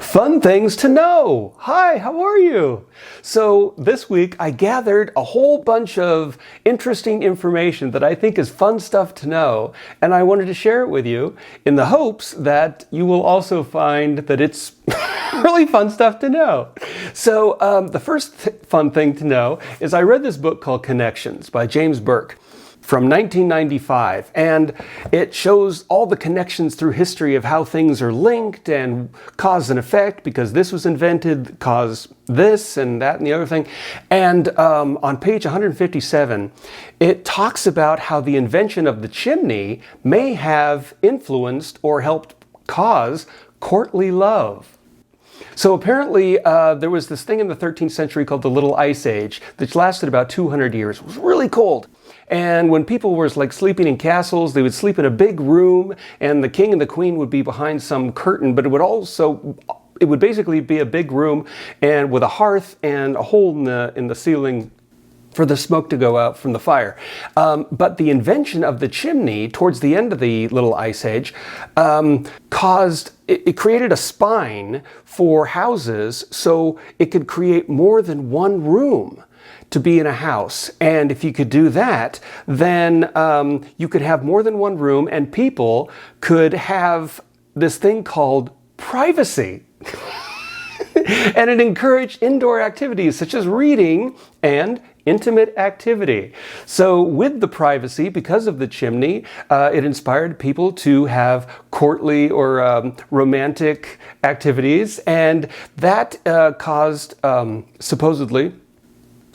Fun things to know. Hi, how are you? So this week I gathered a whole bunch of interesting information that I think is fun stuff to know, and I wanted to share it with you in the hopes that you will also find that it's really fun stuff to know. So the first fun thing to know is I read this book called Connections by James Burke from 1995, and it shows all the connections through history of how things are linked and cause and effect, because this was invented, caused this and that and the other thing. And on page 157, it talks about how the invention of the chimney may have influenced or helped cause courtly love. So apparently there was this thing in the 13th century called the Little Ice Age, which lasted about 200 years. It was really cold. And when people were like sleeping in castles, they would sleep in a big room, and the king and the queen would be behind some curtain, but it would basically be a big room and with a hearth and a hole in the ceiling for the smoke to go out from the fire. But the invention of the chimney towards the end of the Little Ice Age it created a spine for houses so it could create more than one room to be in a house. And if you could do that, then you could have more than one room, and people could have this thing called privacy. And it encouraged indoor activities such as reading and intimate activity. So with the privacy, because of the chimney, it inspired people to have courtly or romantic activities, and that caused supposedly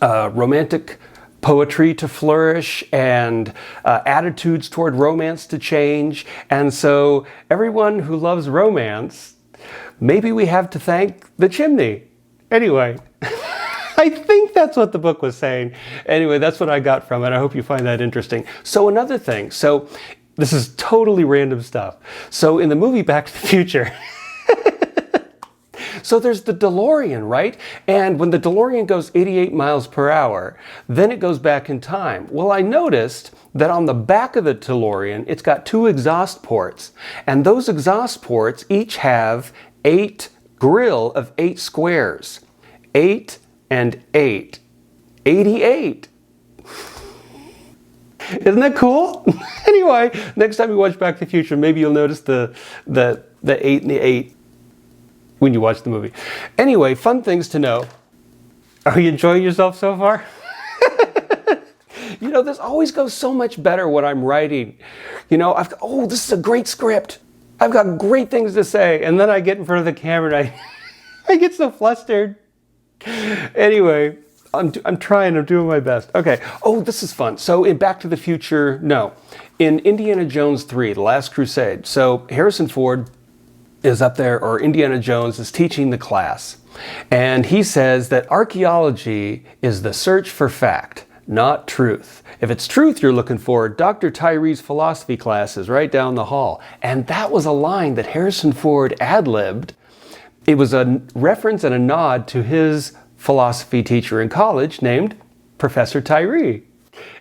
romantic poetry to flourish and attitudes toward romance to change. And so everyone who loves romance, maybe we have to thank the chimney. Anyway, I think that's what the book was saying. Anyway, that's what I got from it. I hope you find that interesting. So another thing, this is totally random stuff. So in the movie Back to the Future, so there's the DeLorean, right? And when the DeLorean goes 88 miles per hour, then it goes back in time. Well, I noticed that on the back of the DeLorean, it's got two exhaust ports. And those exhaust ports each have 8 grill of 8 squares. 8 and 8. 88. Isn't that cool? Anyway, next time you watch Back to the Future, maybe you'll notice the 8 and the 8 when you watch the movie. Anyway, fun things to know. Are you enjoying yourself so far? You know, this always goes so much better when I'm writing. You know, this is a great script. I've got great things to say. And then I get in front of the camera and I get so flustered. Anyway, I'm doing my best. Okay. Oh, this is fun. So in Back to the Future, in Indiana Jones 3, The Last Crusade. So Harrison Ford is up there, or Indiana Jones is teaching the class. And he says that archaeology is the search for fact, not truth. If it's truth you're looking for, Dr. Tyree's philosophy class is right down the hall. And that was a line that Harrison Ford ad-libbed. It was a reference and a nod to his philosophy teacher in college named Professor Tyree.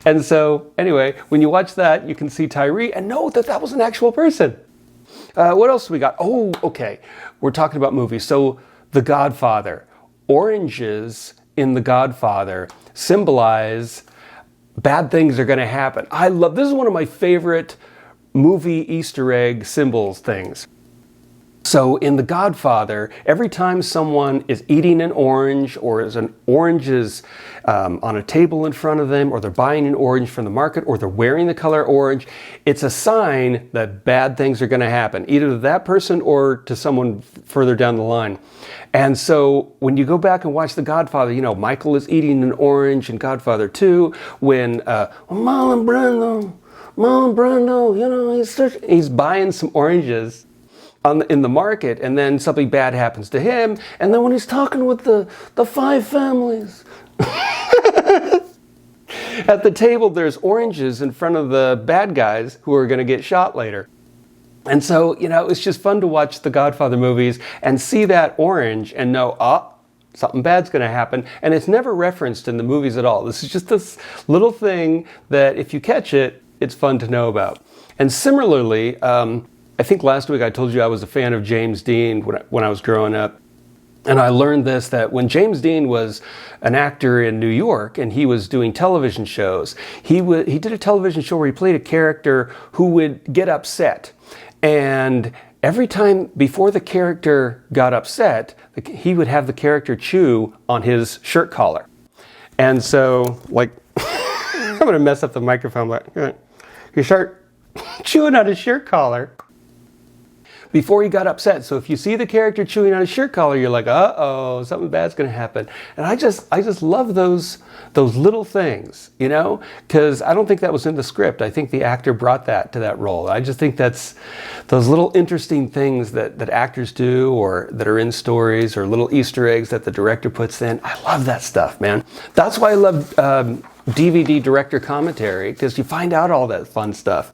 And so, anyway, when you watch that, you can see Tyree and know that that was an actual person. What else we got? Oh, okay. We're talking about movies. So, The Godfather. Oranges in The Godfather symbolize bad things are going to happen. This is one of my favorite movie Easter egg symbols things. So in The Godfather, every time someone is eating an orange, or an orange is on a table in front of them, or they're buying an orange from the market, or they're wearing the color orange, it's a sign that bad things are going to happen, either to that person or to someone further down the line. And so when you go back and watch The Godfather, Michael is eating an orange in Godfather 2, when Marlon Brando, he's buying some oranges in the market, and then something bad happens to him, and then when he's talking with the 5 families at the table, there's oranges in front of the bad guys who are going to get shot later. And so, it's just fun to watch the Godfather movies and see that orange and know, something bad's going to happen. And it's never referenced in the movies at all. This is just this little thing that if you catch it, it's fun to know about. And similarly, I think last week I told you I was a fan of James Dean when I was growing up. And I learned this, that when James Dean was an actor in New York and he was doing television shows, he did a television show where he played a character who would get upset. And every time before the character got upset, he would have the character chew on his shirt collar. And so, like, I'm going to mess up the microphone, but you start chewing on his shirt collar before he got upset. So if you see the character chewing on his shirt collar, you're like, uh-oh, something bad's going to happen. And I just love those little things, you know, because I don't think that was in the script. I think the actor brought that to that role. I just think that's those little interesting things that actors do, or that are in stories, or little Easter eggs that the director puts in. I love that stuff, man. That's why I love DVD director commentary, because you find out all that fun stuff.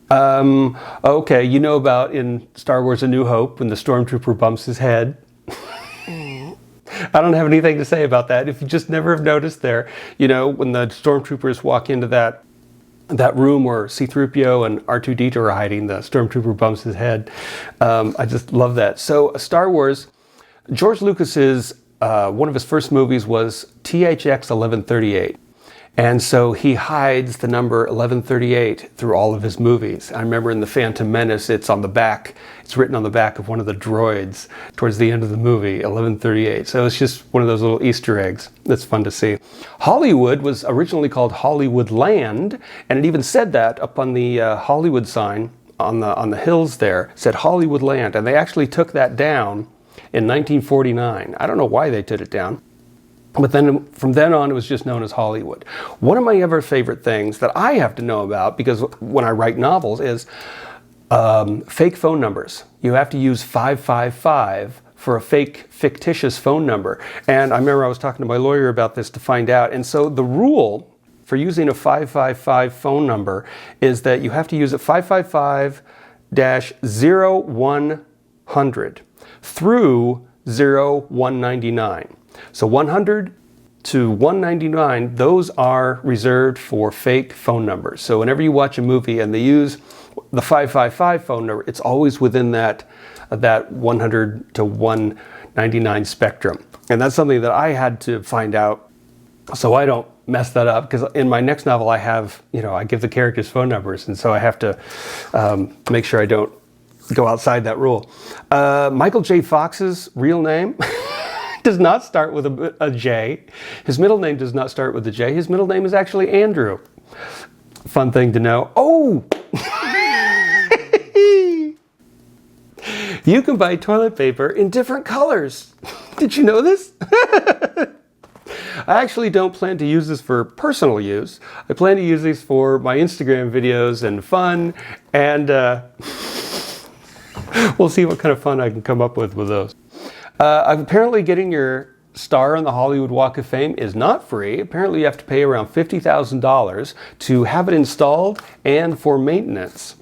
Okay, you know about in Star Wars A New Hope when the stormtrooper bumps his head. I don't have anything to say about that. If you just never have noticed there, you know, when the stormtroopers walk into that room where C-3PO and R2-D2 are hiding, the stormtrooper bumps his head. I just love that. So Star Wars, George Lucas's, one of his first movies was THX 1138. And so he hides the number 1138 through all of his movies. I remember in The Phantom Menace, it's written on the back of one of the droids towards the end of the movie, 1138. So it's just one of those little Easter eggs that's fun to see. Hollywood was originally called Hollywoodland, and it even said that up on the Hollywood sign on the hills there, said Hollywoodland, and they actually took that down in 1949. I don't know why they took it down. But then from then on, it was just known as Hollywood. One of my ever favorite things that I have to know about, because when I write novels, is fake phone numbers. You have to use 555 for a fictitious phone number. And I remember I was talking to my lawyer about this to find out. And so the rule for using a 555 phone number is that you have to use it 555-0100 through 0199. So 100 to 199, those are reserved for fake phone numbers. So whenever you watch a movie and they use the 555 phone number, it's always within that 100 to 199 spectrum. And that's something that I had to find out so I don't mess that up, because in my next novel I have, I give the characters phone numbers, and so I have to make sure I don't go outside that rule. Michael J. Fox's real name does not start with a J. His middle name does not start with a J. His middle name is actually Andrew. Fun thing to know. Oh! You can buy toilet paper in different colors. Did you know this? I actually don't plan to use this for personal use. I plan to use these for my Instagram videos and fun, and we'll see what kind of fun I can come up with those. Apparently getting your star on the Hollywood Walk of Fame is not free. Apparently you have to pay around $50,000 to have it installed and for maintenance.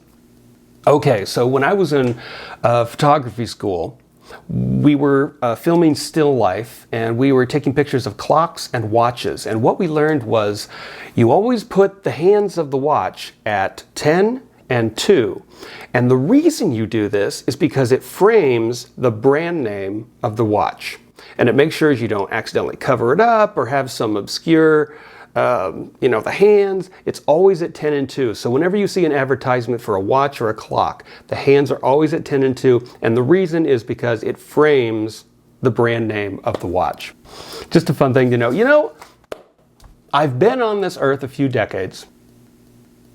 Okay, so when I was in photography school, we were filming still life, and we were taking pictures of clocks and watches. And what we learned was you always put the hands of the watch at 10 and 2. And the reason you do this is because it frames the brand name of the watch. And it makes sure you don't accidentally cover it up or have some obscure, the hands. It's always at 10 and 2. So whenever you see an advertisement for a watch or a clock, the hands are always at 10 and 2. And the reason is because it frames the brand name of the watch. Just a fun thing to know. I've been on this earth a few decades.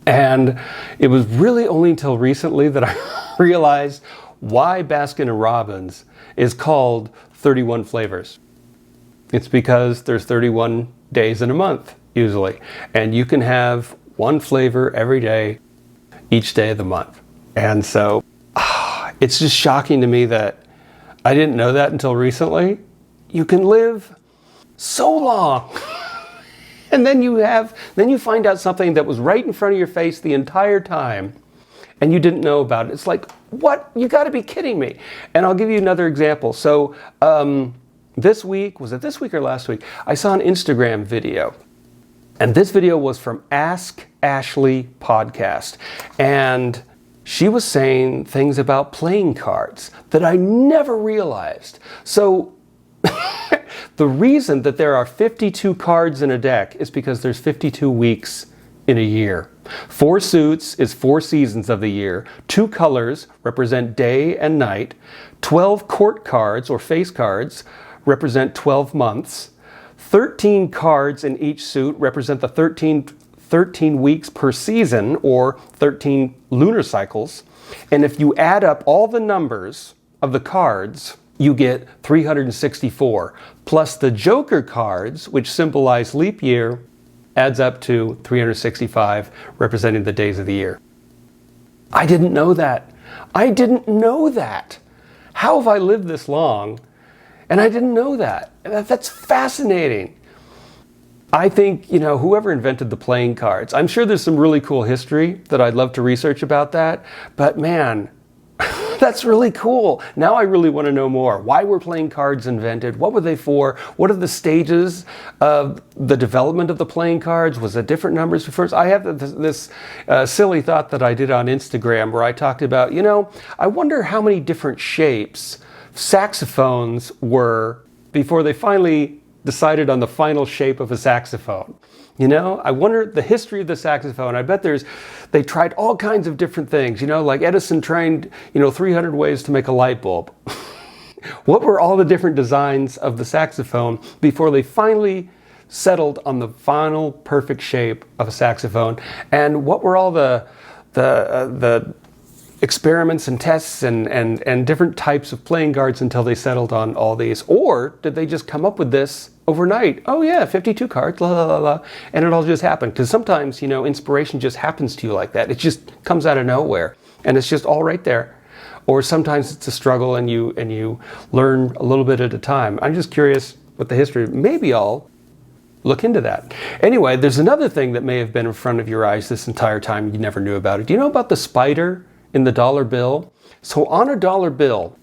And it was really only until recently that I realized why Baskin & Robbins is called 31 flavors. It's because there's 31 days in a month, usually. And you can have one flavor every day, each day of the month. And so it's just shocking to me that I didn't know that until recently. You can live so long. And then you find out something that was right in front of your face the entire time, and you didn't know about it. It's like, what? You got to be kidding me. And I'll give you another example. So this week, was it this week or last week? I saw an Instagram video, and this video was from Ask Ashley Podcast. And she was saying things about playing cards that I never realized. So the reason that there are 52 cards in a deck is because there's 52 weeks in a year. 4 suits is 4 seasons of the year. 2 colors represent day and night. 12 court cards or face cards represent 12 months. 13 cards in each suit represent the 13 weeks per season, or 13 lunar cycles. And if you add up all the numbers of the cards, you get 364. Plus the Joker cards, which symbolize leap year, adds up to 365, representing the days of the year. I didn't know that. I didn't know that. How have I lived this long and I didn't know that? That's fascinating. I think, whoever invented the playing cards, I'm sure there's some really cool history that I'd love to research about that, but man, that's really cool. Now I really want to know more. Why were playing cards invented? What were they for? What are the stages of the development of the playing cards? Was it different numbers first? I have this silly thought that I did on Instagram where I talked about, I wonder how many different shapes saxophones were before they finally decided on the final shape of a saxophone. I wonder the history of the saxophone. I bet they tried all kinds of different things, like Edison tried, 300 ways to make a light bulb. What were all the different designs of the saxophone before they finally settled on the final perfect shape of a saxophone? And what were all the experiments and tests and different types of playing cards until they settled on all these? Or did they just come up with this overnight? Oh yeah, 52 cards, la la la la, and it all just happened. Because sometimes, inspiration just happens to you like that. It just comes out of nowhere, and it's just all right there. Or sometimes it's a struggle, and you learn a little bit at a time. I'm just curious what the history. Maybe I'll look into that. Anyway, there's another thing that may have been in front of your eyes this entire time. You never knew about it. Do you know about the spider in the dollar bill? So on a dollar bill,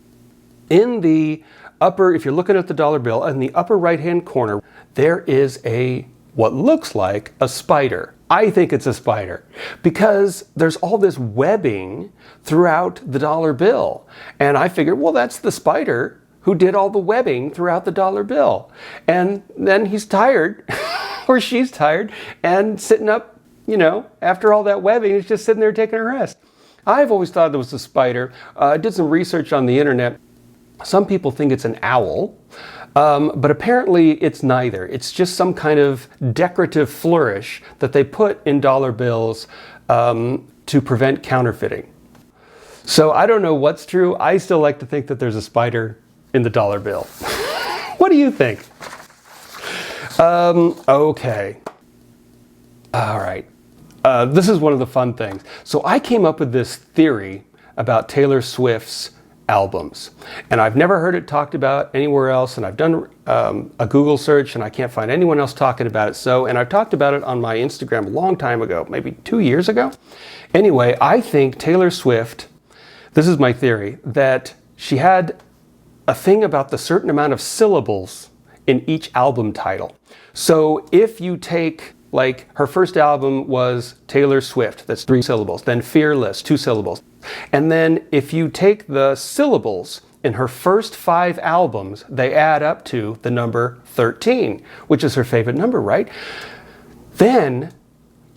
in the upper, if you're looking at the dollar bill, in the upper right-hand corner, there is what looks like a spider. I think it's a spider because there's all this webbing throughout the dollar bill. And I figured, well, that's the spider who did all the webbing throughout the dollar bill. And then he's tired, or she's tired, and sitting up, after all that webbing, he's just sitting there taking a rest. I've always thought it was a spider. I did some research on the internet. Some people think it's an owl, but apparently it's neither. It's just some kind of decorative flourish that they put in dollar bills to prevent counterfeiting. So I don't know what's true. I still like to think that there's a spider in the dollar bill. What do you think? Okay. All right. This is one of the fun things. So I came up with this theory about Taylor Swift's albums, and I've never heard it talked about anywhere else, and I've done a Google search and I can't find anyone else talking about it. And I've talked about it on my Instagram a long time ago, maybe 2 years ago. Anyway, I think Taylor Swift, this is my theory, that she had a thing about the certain amount of syllables in each album title. So if you take, like, her first album was Taylor Swift, that's 3 syllables, then Fearless, 2 syllables. And then if you take the syllables in her first 5 albums, they add up to the number 13, which is her favorite number, right? Then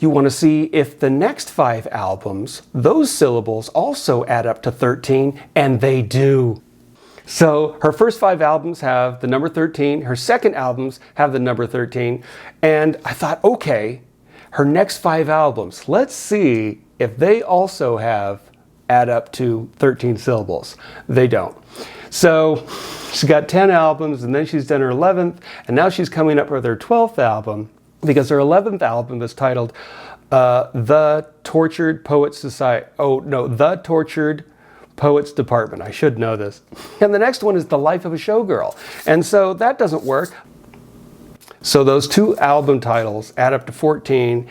you want to see if the next 5 albums, those syllables also add up to 13, and they do. So her first 5 albums have the number 13, her second albums have the number 13, and I thought, okay, her next 5 albums, let's see if they also add up to 13 syllables. They don't. So she's got 10 albums, and then she's done her 11th, and now she's coming up with her 12th album, because her 11th album is titled The Tortured Poets Society. Oh no, The Tortured Poets Department. I should know this. And the next one is The Life of a Showgirl. And so that doesn't work. So those 2 album titles add up to 14,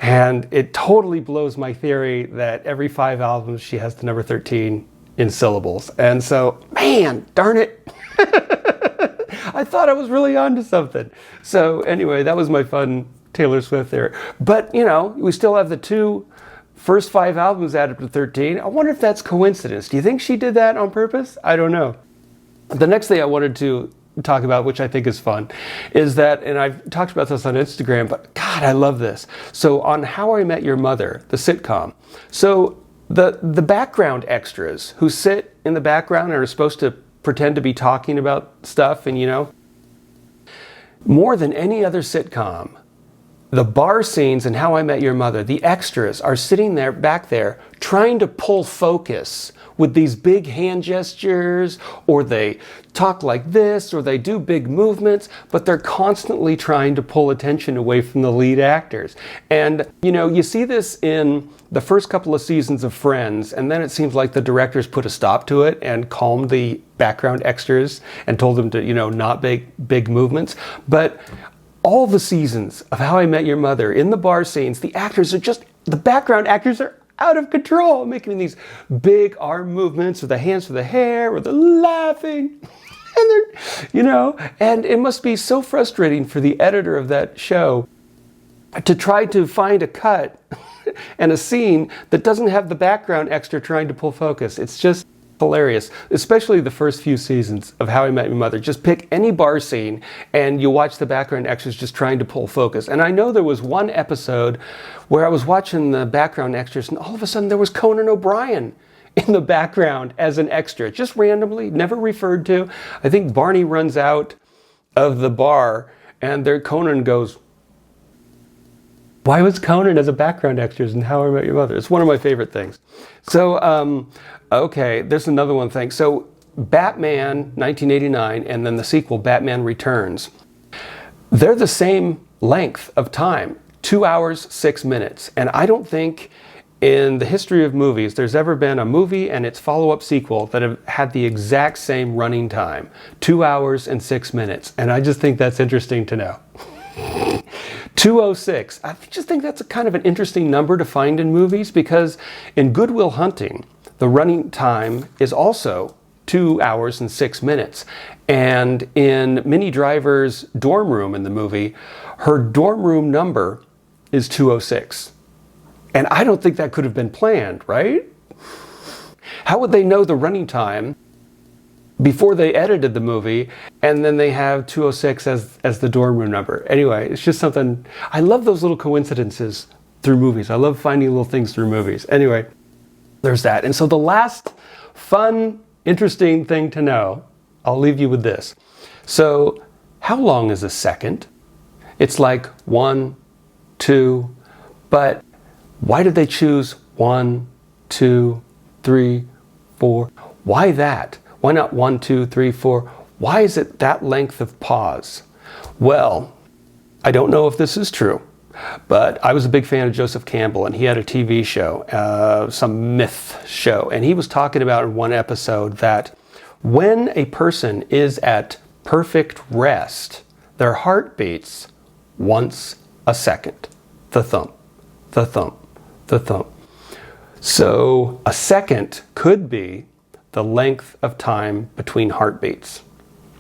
and it totally blows my theory that every 5 albums she has the number 13 in syllables. And so, man, darn it. I thought I was really onto something. So anyway, that was my fun Taylor Swift theory. But, we still have the 2 first 5 albums add up to 13. I wonder if that's coincidence. Do you think she did that on purpose? I don't know. The next thing I wanted to talk about, which I think is fun, is that, and I've talked about this on Instagram, but God, I love this. So on How I Met Your Mother, the sitcom, so the background extras who sit in the background and are supposed to pretend to be talking about stuff, and you know, more than any other sitcom, the bar scenes in How I Met Your Mother, the extras are sitting there, back there, trying to pull focus with these big hand gestures, or they talk like this, or they do big movements, but they're constantly trying to pull attention away from the lead actors. And, you know, you see this in the first couple of seasons of Friends, and then it seems like the directors put a stop to it and calmed the background extras and told them to, you know, not make big movements. But all the seasons of How I Met Your Mother, in the bar scenes, the background actors are out of control, making these big arm movements with the hands for the hair, or they're laughing. And they're, you know, and it must be so frustrating for the editor of that show to try to find a cut and a scene that doesn't have the background extra trying to pull focus. It's just hilarious, especially the first few seasons of How I Met Your Mother. Just pick any bar scene and you watch the background extras just trying to pull focus. And I know there was one episode where I was watching the background extras and all of a sudden there was Conan O'Brien in the background as an extra, just randomly, never referred to. I think Barney runs out of the bar and there Conan goes, why was Conan as a background extra in How I Met Your Mother? It's one of my favorite things. So, okay, there's another one thing. So Batman 1989 and then the sequel Batman Returns, they're the same length of time, 2 hours, 6 minutes. And I don't think in the history of movies there's ever been a movie and its follow-up sequel that have had the exact same running time, 2 hours and 6 minutes. And I just think that's interesting to know. 206. I just think that's a kind of an interesting number to find in movies, because in Good Will Hunting, the running time is also 2 hours and 6 minutes. And in Minnie Driver's dorm room in the movie, her dorm room number is 206. And I don't think that could have been planned, right? How would they know the running time before they edited the movie, and then they have 206 as the dorm room number? Anyway, it's just something, I love those little coincidences through movies. I love finding little things through movies. Anyway, there's that. And so the last fun, interesting thing to know, I'll leave you with this. So how long is a second? It's like 1, 2, but why did they choose 1, 2, 3, 4? Why that? Why not 1, 2, 3, 4? Why is it that length of pause? Well, I don't know if this is true, but I was a big fan of Joseph Campbell, and he had a TV show, some myth show, and he was talking about in one episode that when a person is at perfect rest, their heart beats once a second. The thump, the thump, the thump. So a second could be the length of time between heartbeats,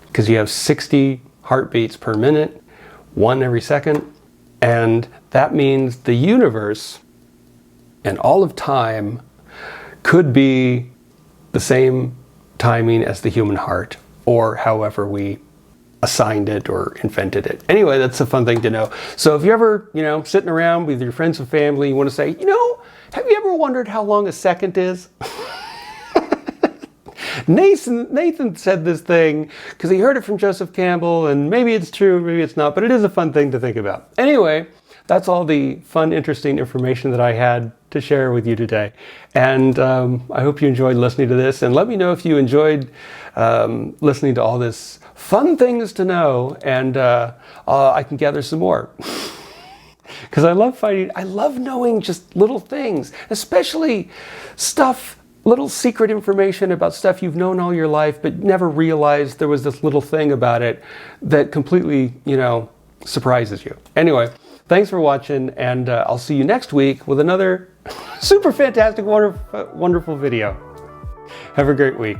because you have 60 heartbeats per minute, 1 every second, and that means the universe and all of time could be the same timing as the human heart, or however we assigned it or invented it. Anyway, that's a fun thing to know. So if you're ever, you know, sitting around with your friends and family, you want to say, you know, have you ever wondered how long a second is? Nathan said this thing because he heard it from Joseph Campbell, and maybe it's true, maybe it's not, but it is a fun thing to think about. Anyway, that's all the fun, interesting information that I had to share with you today. And I hope you enjoyed listening to this, and let me know if you enjoyed listening to all this fun things to know, and I can gather some more. Because I love knowing just little things, especially little secret information about stuff you've known all your life, but never realized there was this little thing about it that completely, you know, surprises you. Anyway, thanks for watching, and I'll see you next week with another super fantastic, wonderful video. Have a great week.